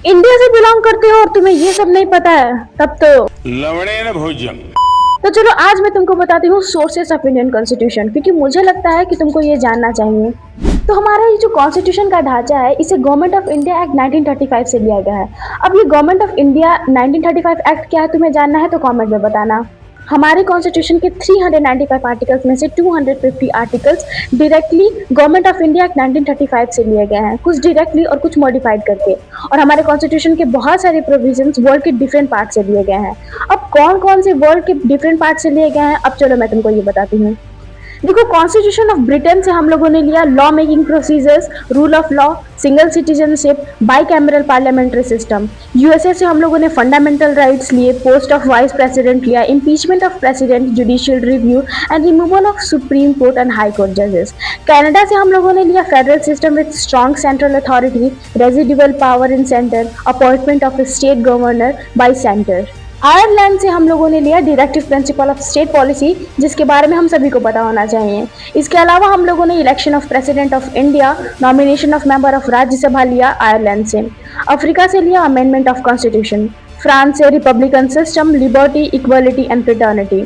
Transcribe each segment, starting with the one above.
India से belong करते हो और तुम्हें ये सब नहीं पता है, तब तो लवणे न भोजन। तो चलो आज मैं तुमको बताती हूँ सोर्सेस ऑफ इंडियन कॉन्स्टिट्यूशन, क्योंकि मुझे लगता है कि तुमको ये जानना चाहिए। तो हमारा ये जो कॉन्स्टिट्यूशन का ढांचा है, इसे गवर्नमेंट ऑफ इंडिया एक्ट 1935 से लिया गया है। अब ये गवर्नमेंट ऑफ इंडिया 1935 एक्ट क्या है, तुम्हें जानना है तो कमेंट में बताना। हमारे कॉन्स्टिट्यूशन के 395 आर्टिकल्स में से 250 articles directly government of India act 1935 से लिए गए हैं, कुछ डायरेक्टली और कुछ मॉडिफाइड करके। और हमारे कॉन्स्टिट्यूशन के बहुत सारे प्रोविजंस वर्ल्ड के डिफरेंट पार्ट से लिए गए हैं। अब कौन कौन से वर्ल्ड के डिफरेंट पार्ट से लिए गए हैं, अब चलो मैं तुमको ये बताती हूँ। देखो, कॉन्स्टिट्यूशन ऑफ ब्रिटेन से हम लोगों ने लिया law making procedures, rule of law, single citizenship, by cameral parliamentary system. USA से हम लोगों ने फंडामेंटल राइट्स लिए, पोस्ट ऑफ वाइस प्रेसिडेंट लिया, impeachment of president, judicial review and removal of supreme court and high court जजेस। Canada से हम लोगों ने लिया federal system with strong central authority, residual power in centre, appointment of state governor by centre. Ireland से हम लोगों ने लिया directive principle of state policy, जिसके बारे में हम सभी को पता होना चाहिए। इसके अलावा हम लोगों ने election of president of India, nomination of member of Rajya Sabha लिया आयरलैंड से। अफ्रीका से लिया अमेंडमेंट ऑफ कॉन्स्टिट्यूशन। फ्रांस से Republican system, liberty, equality and fraternity.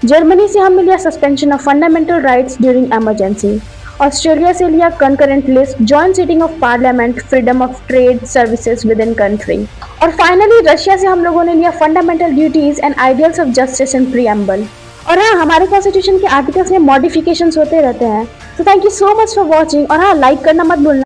Germany से हम लिया suspension of fundamental rights during emergency. Australia से लिया concurrent list, joint sitting of parliament, freedom of trade, services with in country. और finally Russia से हम लोगों ने लिया fundamental duties and ideals of justice and preamble. और हाँ, हमारे कॉन्स्टिट्यूशन के आर्टिकल्स में मॉडिफिकेशंस होते रहते हैं। तो thank you so much for watching, और हाँ, लाइक करना मत भूलना।